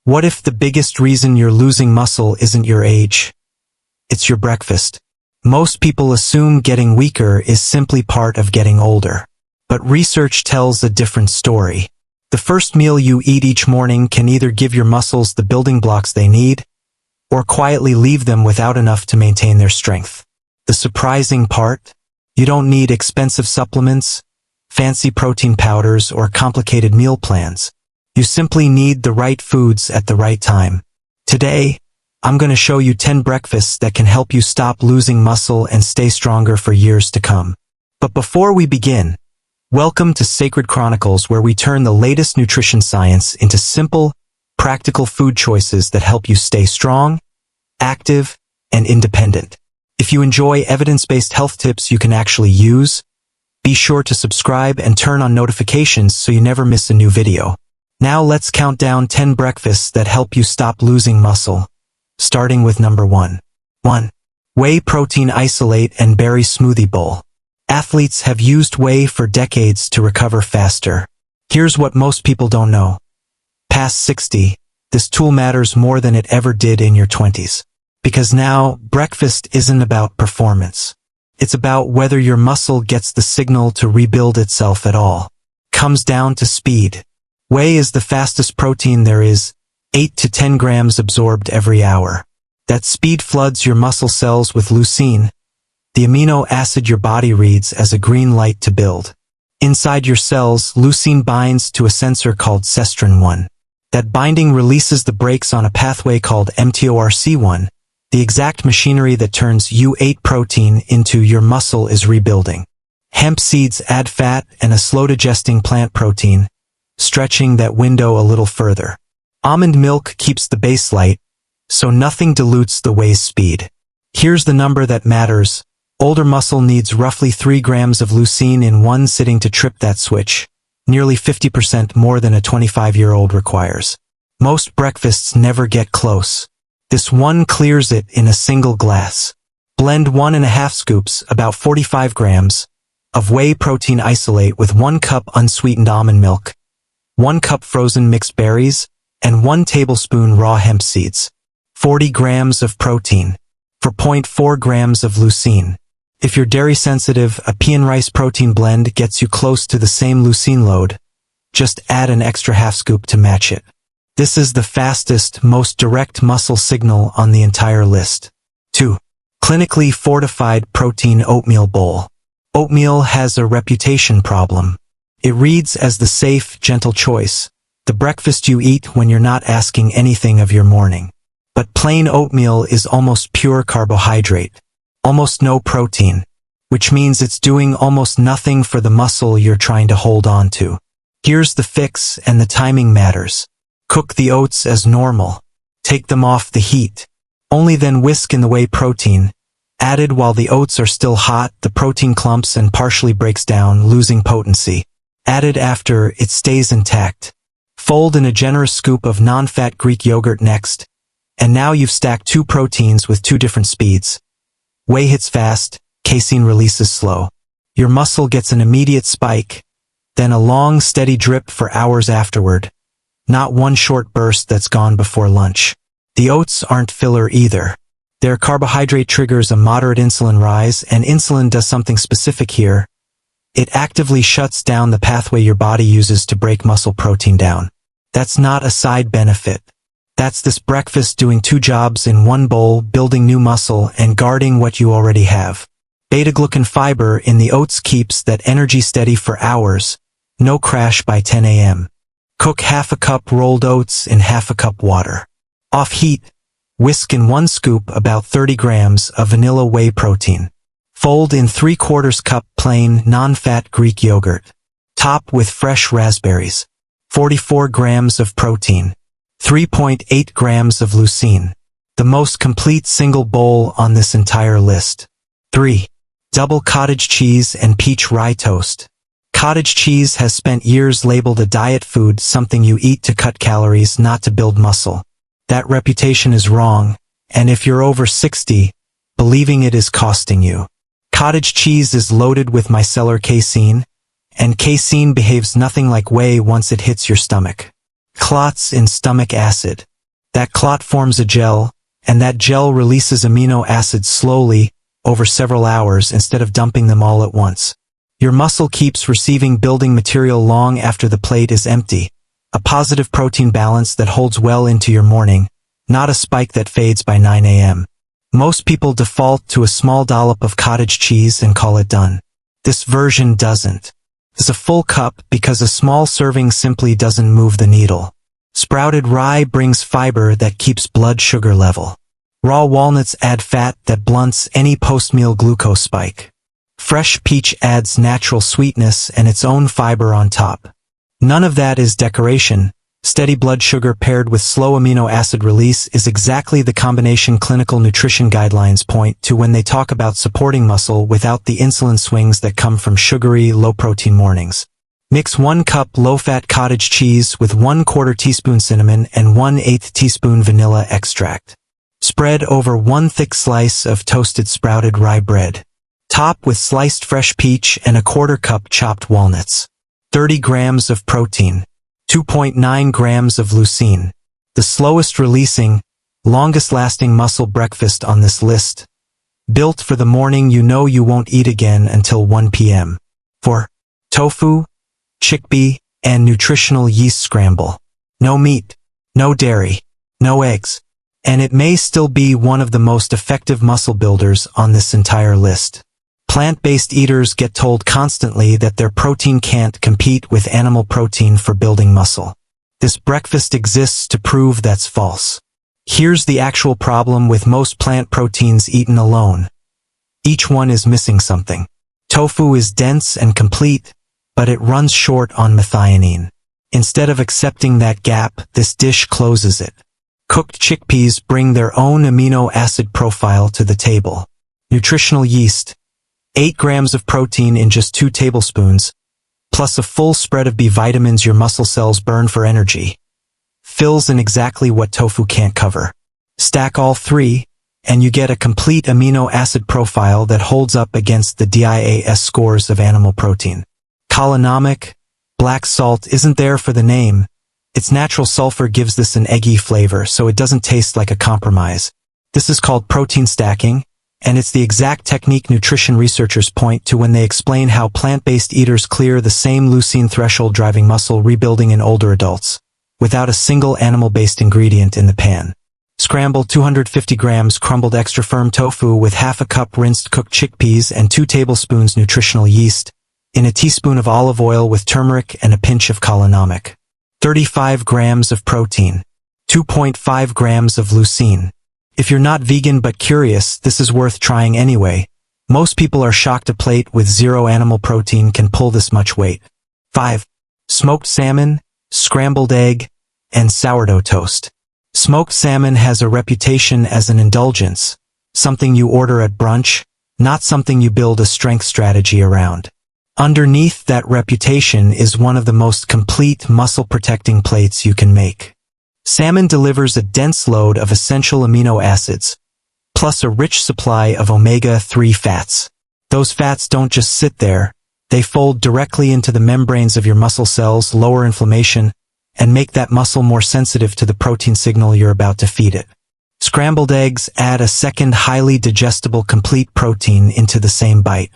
What if the biggest reason you're losing muscle isn't your age? It's your breakfast. Most people assume getting weaker is simply part of getting older. But research tells a different story. The first meal you eat each morning can either give your muscles the building blocks they need, or quietly leave them without enough to maintain their strength. The surprising part? You don't need expensive supplements, fancy protein powders, or complicated meal plans. You simply need the right foods at the right time. Today, I'm going to show you 10 breakfasts that can help you stop losing muscle and stay stronger for years to come. But before we begin, welcome to Sacred Chronicles, where we turn the latest nutrition science into simple, practical food choices that help you stay strong, active, and independent. If you enjoy evidence-based health tips you can actually use, be sure to subscribe and turn on notifications so you never miss a new video. Now let's count down 10 breakfasts that help you stop losing muscle. Starting with number 1. 1. Whey protein isolate and berry smoothie bowl. Athletes have used whey for decades to recover faster. Here's what most people don't know. Past 60, this tool matters more than it ever did in your 20s. Because now, breakfast isn't about performance. It's about whether your muscle gets the signal to rebuild itself at all. Comes down to speed. Whey is the fastest protein there is, 8 to 10 grams absorbed every hour. That speed floods your muscle cells with leucine, the amino acid your body reads as a green light to build. Inside your cells, leucine binds to a sensor called sestrin-1. That binding releases the brakes on a pathway called mTORC1, the exact machinery that turns U8 protein into your muscle is rebuilding. Hemp seeds add fat and a slow-digesting plant protein, stretching that window a little further. Almond milk keeps the base light, so nothing dilutes the whey's speed. Here's the number that matters. Older muscle needs roughly 3 grams of leucine in one sitting to trip that switch, nearly 50% more than a 25-year-old requires. Most breakfasts never get close. This one clears it in a single glass. Blend 1.5 scoops, about 45 grams, of whey protein isolate with 1 cup unsweetened almond milk, 1 cup frozen mixed berries, and 1 tablespoon raw hemp seeds. 40 grams of protein, for 0.4 grams of leucine. If you're dairy sensitive, a pea and rice protein blend gets you close to the same leucine load. Just add an extra half scoop to match it. This is the fastest, most direct muscle signal on the entire list. 2. Clinically fortified protein oatmeal bowl. Oatmeal has a reputation problem. It reads as the safe, gentle choice, the breakfast you eat when you're not asking anything of your morning. But plain oatmeal is almost pure carbohydrate, almost no protein, which means it's doing almost nothing for the muscle you're trying to hold on to. Here's the fix, and the timing matters. Cook the oats as normal. Take them off the heat. Only then whisk in the whey protein. Added while the oats are still hot, the protein clumps and partially breaks down, losing potency. Added after, it stays intact. Fold in a generous scoop of non-fat Greek yogurt next. And now you've stacked 2 proteins with 2 different speeds. Whey hits fast, casein releases slow. Your muscle gets an immediate spike, then a long, steady drip for hours afterward. Not one short burst that's gone before lunch. The oats aren't filler either. Their carbohydrate triggers a moderate insulin rise, and insulin does something specific here. It actively shuts down the pathway your body uses to break muscle protein down. That's not a side benefit. That's this breakfast doing 2 jobs in one bowl, building new muscle and guarding what you already have. Beta-glucan fiber in the oats keeps that energy steady for hours. No crash by 10 a.m. Cook half a cup rolled oats in half a cup water. Off heat, whisk in 1 scoop about 30 grams of vanilla whey protein. Fold in 3/4 cup plain, non-fat Greek yogurt. Top with fresh raspberries. 44 grams of protein. 3.8 grams of leucine. The most complete single bowl on this entire list. 3. Double cottage cheese and peach rye toast. Cottage cheese has spent years labeled a diet food, something you eat to cut calories, not to build muscle. That reputation is wrong, and if you're over 60, believing it is costing you. Cottage cheese is loaded with micellar casein, and casein behaves nothing like whey once it hits your stomach. Clots in stomach acid. That clot forms a gel, and that gel releases amino acids slowly, over several hours instead of dumping them all at once. Your muscle keeps receiving building material long after the plate is empty, a positive protein balance that holds well into your morning, not a spike that fades by 9 a.m. Most people default to a small dollop of cottage cheese and call it done. This version doesn't. It's a full cup because a small serving simply doesn't move the needle. Sprouted rye brings fiber that keeps blood sugar level. Raw walnuts add fat that blunts any post-meal glucose spike. Fresh peach adds natural sweetness and its own fiber on top. None of that is decoration. Steady blood sugar paired with slow amino acid release is exactly the combination clinical nutrition guidelines point to when they talk about supporting muscle without the insulin swings that come from sugary, low-protein mornings. Mix 1 cup low-fat cottage cheese with 1/4 teaspoon cinnamon and 1/8 teaspoon vanilla extract. Spread over 1 thick slice of toasted sprouted rye bread. Top with sliced fresh peach and 1/4 cup chopped walnuts. 30 grams of protein. 2.9 grams of leucine. The slowest releasing, longest lasting muscle breakfast on this list. Built for the morning you know you won't eat again until 1 p.m. 4. Tofu, chickpea, and nutritional yeast scramble. No meat, no dairy, no eggs. And it may still be one of the most effective muscle builders on this entire list. Plant-based eaters get told constantly that their protein can't compete with animal protein for building muscle. This breakfast exists to prove that's false. Here's the actual problem with most plant proteins eaten alone. Each one is missing something. Tofu is dense and complete, but it runs short on methionine. Instead of accepting that gap, this dish closes it. Cooked chickpeas bring their own amino acid profile to the table. Nutritional yeast. 8 grams of protein in just 2 tablespoons, plus a full spread of B vitamins your muscle cells burn for energy. Fills in exactly what tofu can't cover. Stack all 3, and you get a complete amino acid profile that holds up against the DIAS scores of animal protein. Cholinomic, black salt isn't there for the name. Its natural sulfur gives this an eggy flavor, so it doesn't taste like a compromise. This is called protein stacking, and it's the exact technique nutrition researchers point to when they explain how plant-based eaters clear the same leucine threshold driving muscle rebuilding in older adults, without a single animal-based ingredient in the pan. Scramble 250 grams crumbled extra firm tofu with half a cup rinsed cooked chickpeas and 2 tablespoons nutritional yeast, in a teaspoon of olive oil with turmeric and a pinch of cholinomic. 35 grams of protein. 2.5 grams of leucine. If you're not vegan but curious, this is worth trying anyway. Most people are shocked a plate with 0 animal protein can pull this much weight. 5. Smoked salmon, scrambled egg, and sourdough toast. Smoked salmon has a reputation as an indulgence, something you order at brunch, not something you build a strength strategy around. Underneath that reputation is one of the most complete muscle-protecting plates you can make. Salmon delivers a dense load of essential amino acids, plus a rich supply of omega-3 fats. Those fats don't just sit there, they fold directly into the membranes of your muscle cells, lower inflammation, and make that muscle more sensitive to the protein signal you're about to feed it. Scrambled eggs add a second highly digestible complete protein into the same bite.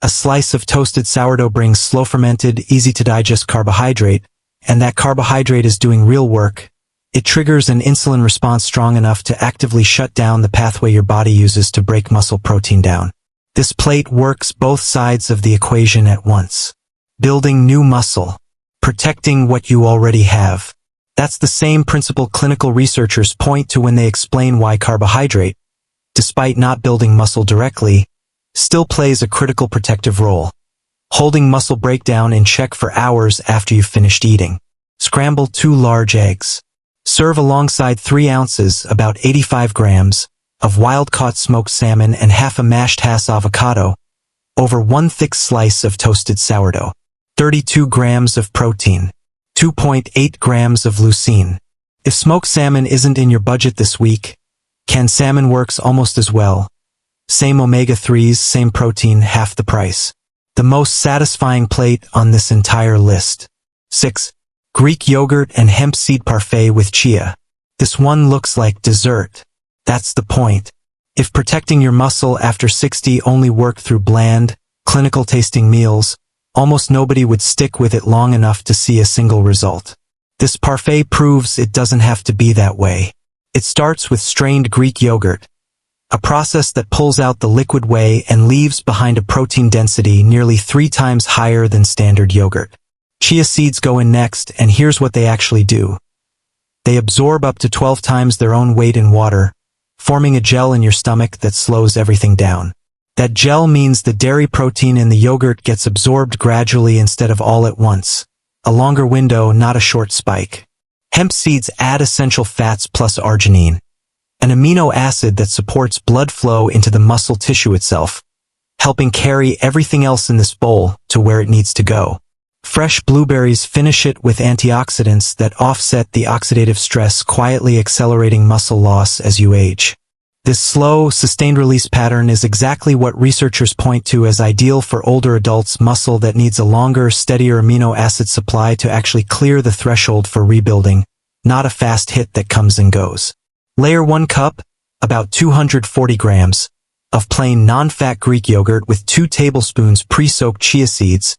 A slice of toasted sourdough brings slow-fermented, easy-to-digest carbohydrate, and that carbohydrate is doing real work. It triggers an insulin response strong enough to actively shut down the pathway your body uses to break muscle protein down. This plate works both sides of the equation at once. Building new muscle. Protecting what you already have. That's the same principle clinical researchers point to when they explain why carbohydrate, despite not building muscle directly, still plays a critical protective role. Holding muscle breakdown in check for hours after you've finished eating. Scramble 2 large eggs. Serve alongside 3 ounces, about 85 grams, of wild-caught smoked salmon and half a mashed Hass avocado, over 1 thick slice of toasted sourdough. 32 grams of protein. 2.8 grams of leucine. If smoked salmon isn't in your budget this week, canned salmon works almost as well. Same omega-3s, same protein, half the price. The most satisfying plate on this entire list. 6. Greek yogurt and hemp seed parfait with chia. This one looks like dessert. That's the point. If protecting your muscle after 60 only worked through bland, clinical tasting meals, almost nobody would stick with it long enough to see a single result. This parfait proves it doesn't have to be that way. It starts with strained Greek yogurt, a process that pulls out the liquid whey and leaves behind a protein density nearly 3 times higher than standard yogurt. Chia seeds go in next, and here's what they actually do. They absorb up to 12 times their own weight in water, forming a gel in your stomach that slows everything down. That gel means the dairy protein in the yogurt gets absorbed gradually instead of all at once. A longer window, not a short spike. Hemp seeds add essential fats plus arginine, an amino acid that supports blood flow into the muscle tissue itself, helping carry everything else in this bowl to where it needs to go. Fresh blueberries finish it with antioxidants that offset the oxidative stress, quietly accelerating muscle loss as you age. This slow, sustained-release pattern is exactly what researchers point to as ideal for older adults' muscle that needs a longer, steadier amino acid supply to actually clear the threshold for rebuilding, not a fast hit that comes and goes. Layer 1 cup, about 240 grams, of plain non-fat Greek yogurt with 2 tablespoons pre-soaked chia seeds,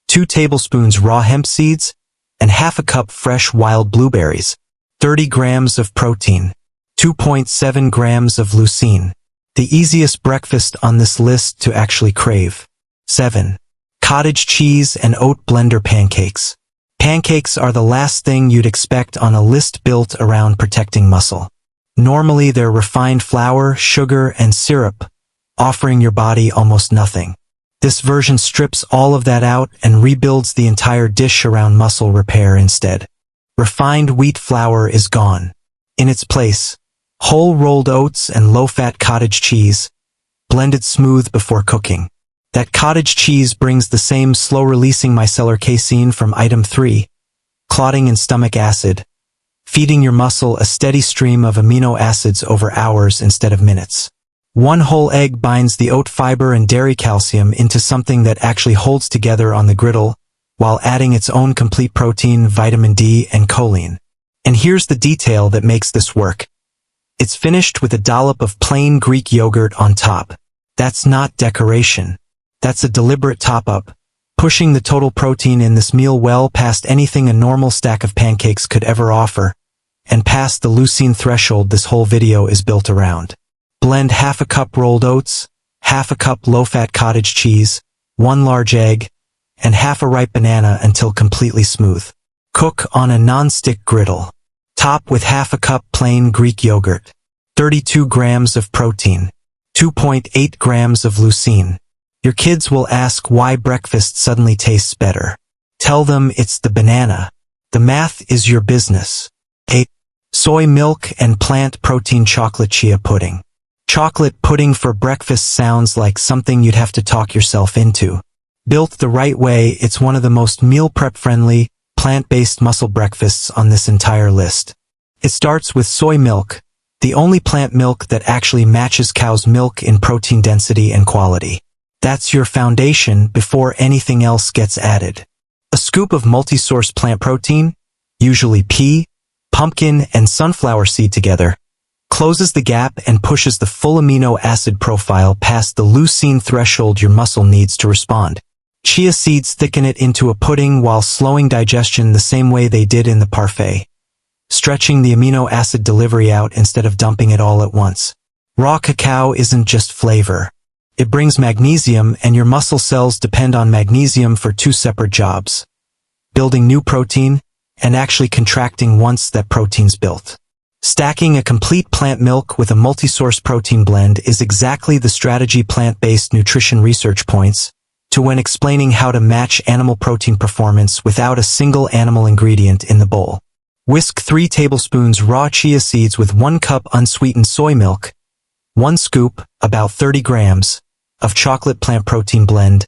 2 tablespoons raw hemp seeds, and half a cup fresh wild blueberries. 30 grams of protein. 2.7 grams of leucine. The easiest breakfast on this list to actually crave. 7. Cottage cheese and oat blender pancakes. Pancakes are the last thing you'd expect on a list built around protecting muscle. Normally they're refined flour, sugar, and syrup, offering your body almost nothing. This version strips all of that out and rebuilds the entire dish around muscle repair instead. Refined wheat flour is gone. In its place, whole rolled oats and low-fat cottage cheese, blended smooth before cooking. That cottage cheese brings the same slow-releasing micellar casein from item 3, clotting in stomach acid, feeding your muscle a steady stream of amino acids over hours instead of minutes. 1 whole egg binds the oat fiber and dairy calcium into something that actually holds together on the griddle, while adding its own complete protein, vitamin D, and choline. And here's the detail that makes this work. It's finished with a dollop of plain Greek yogurt on top. That's not decoration. That's a deliberate top-up, pushing the total protein in this meal well past anything a normal stack of pancakes could ever offer, and past the leucine threshold this whole video is built around. Blend half a cup rolled oats, half a cup low-fat cottage cheese, 1 large egg, and half a ripe banana until completely smooth. Cook on a non-stick griddle. Top with half a cup plain Greek yogurt. 32 grams of protein. 2.8 grams of leucine. Your kids will ask why breakfast suddenly tastes better. Tell them it's the banana. The math is your business. 8. Soy milk and plant protein chocolate chia pudding. Chocolate pudding for breakfast sounds like something you'd have to talk yourself into. Built the right way, it's one of the most meal prep friendly, plant-based muscle breakfasts on this entire list. It starts with soy milk, the only plant milk that actually matches cow's milk in protein density and quality. That's your foundation before anything else gets added. A scoop of multi-source plant protein, usually pea, pumpkin, and sunflower seed together, closes the gap and pushes the full amino acid profile past the leucine threshold your muscle needs to respond. Chia seeds thicken it into a pudding while slowing digestion the same way they did in the parfait, stretching the amino acid delivery out instead of dumping it all at once. Raw cacao isn't just flavor. It brings magnesium, and your muscle cells depend on magnesium for 2 separate jobs: building new protein and actually contracting once that protein's built. Stacking a complete plant milk with a multi-source protein blend is exactly the strategy plant-based nutrition research points to when explaining how to match animal protein performance without a single animal ingredient in the bowl. Whisk 3 tablespoons raw chia seeds with 1 cup unsweetened soy milk, 1 scoop, about 30 grams, of chocolate plant protein blend,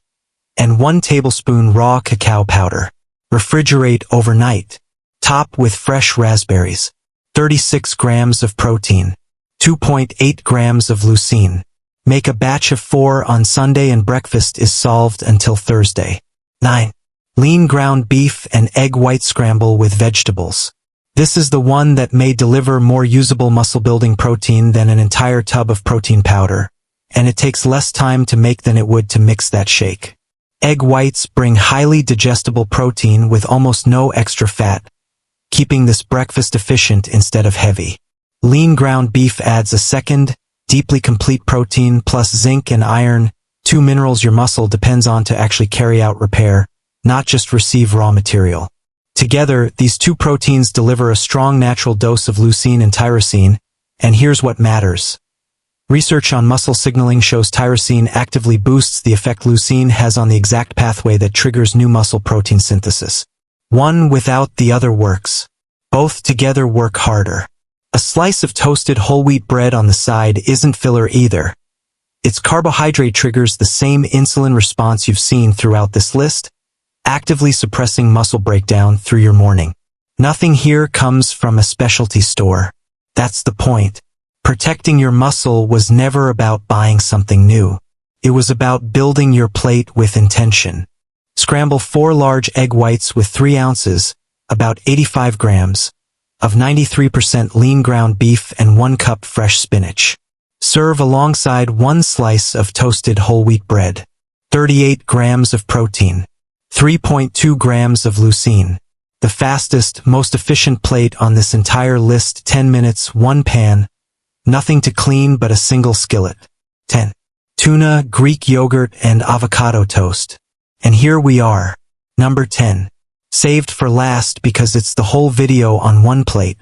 and 1 tablespoon raw cacao powder. Refrigerate overnight. Top with fresh raspberries. 36 grams of protein. 2.8 grams of leucine. Make a batch of 4 on Sunday and breakfast is solved until Thursday. 9. Lean ground beef and egg white scramble with vegetables. This is the one that may deliver more usable muscle-building protein than an entire tub of protein powder, and it takes less time to make than it would to mix that shake. Egg whites bring highly digestible protein with almost no extra fat, keeping this breakfast efficient instead of heavy. Lean ground beef adds a second, deeply complete protein plus zinc and iron, two minerals your muscle depends on to actually carry out repair, not just receive raw material. Together, these two proteins deliver a strong natural dose of leucine and tyrosine, and here's what matters. Research on muscle signaling shows tyrosine actively boosts the effect leucine has on the exact pathway that triggers new muscle protein synthesis. One without the other works. Both together work harder. A slice of toasted whole wheat bread on the side isn't filler either. Its carbohydrate triggers the same insulin response you've seen throughout this list, actively suppressing muscle breakdown through your morning. Nothing here comes from a specialty store. That's the point. Protecting your muscle was never about buying something new. It was about building your plate with intention. Scramble 4 large egg whites with 3 ounces, about 85 grams, of 93% lean ground beef and 1 cup fresh spinach. Serve alongside 1 slice of toasted whole wheat bread. 38 grams of protein. 3.2 grams of leucine. The fastest, most efficient plate on this entire list. 10 minutes, 1 pan. Nothing to clean but a single skillet. 10. Tuna, Greek yogurt, and avocado toast. And here we are. Number 10. Saved for last because it's the whole video on one plate.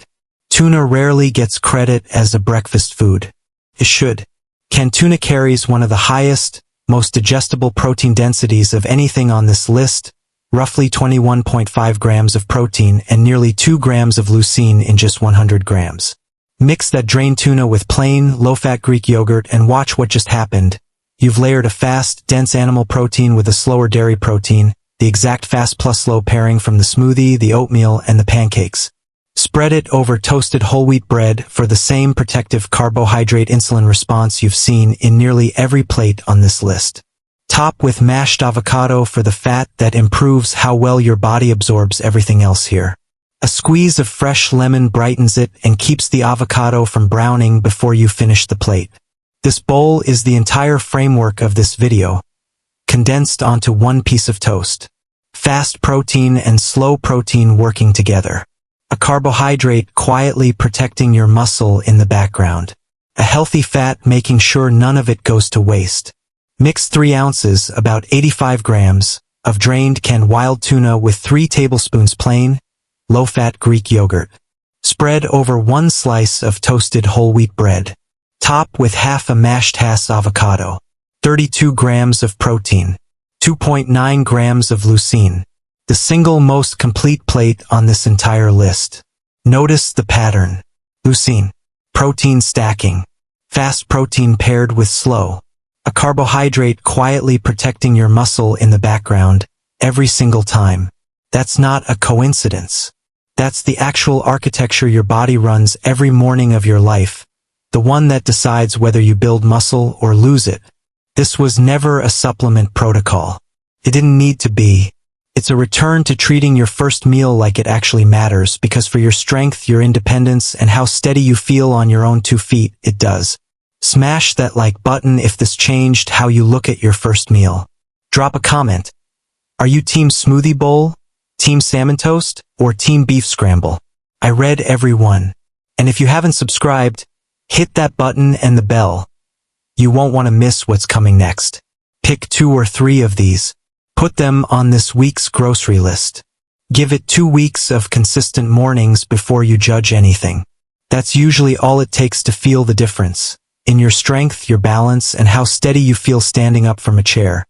Tuna rarely gets credit as a breakfast food. It should. Tuna carries one of the highest, most digestible protein densities of anything on this list, roughly 21.5 grams of protein and nearly 2 grams of leucine in just 100 grams. Mix that drained tuna with plain, low-fat Greek yogurt and watch what just happened. You've layered a fast, dense animal protein with a slower dairy protein, the exact fast plus slow pairing from the smoothie, the oatmeal, and the pancakes. Spread it over toasted whole wheat bread for the same protective carbohydrate insulin response you've seen in nearly every plate on this list. Top with mashed avocado for the fat that improves how well your body absorbs everything else here. A squeeze of fresh lemon brightens it and keeps the avocado from browning before you finish the plate. This bowl is the entire framework of this video, condensed onto one piece of toast. Fast protein and slow protein working together. A carbohydrate quietly protecting your muscle in the background. A healthy fat making sure none of it goes to waste. Mix 3 ounces, about 85 grams, of drained canned wild tuna with 3 tablespoons plain, low-fat Greek yogurt. Spread over 1 slice of toasted whole wheat bread. Top with half a mashed Hass avocado. 32 grams of protein. 2.9 grams of leucine. The single most complete plate on this entire list. Notice the pattern. Leucine. Protein stacking. Fast protein paired with slow. A carbohydrate quietly protecting your muscle in the background, every single time. That's not a coincidence. That's the actual architecture your body runs every morning of your life. The one that decides whether you build muscle or lose it. This was never a supplement protocol. It didn't need to be. It's a return to treating your first meal like it actually matters, because for your strength, your independence, and how steady you feel on your own 2 feet, it does. Smash that like button if this changed how you look at your first meal. Drop a comment. Are you team smoothie bowl, team salmon toast, or team beef scramble? I read every one. And if you haven't subscribed, hit that button and the bell. You won't want to miss what's coming next. Pick 2 or 3 of these. Put them on this week's grocery list. Give it 2 weeks of consistent mornings before you judge anything. That's usually all it takes to feel the difference. In your strength, your balance, and how steady you feel standing up from a chair.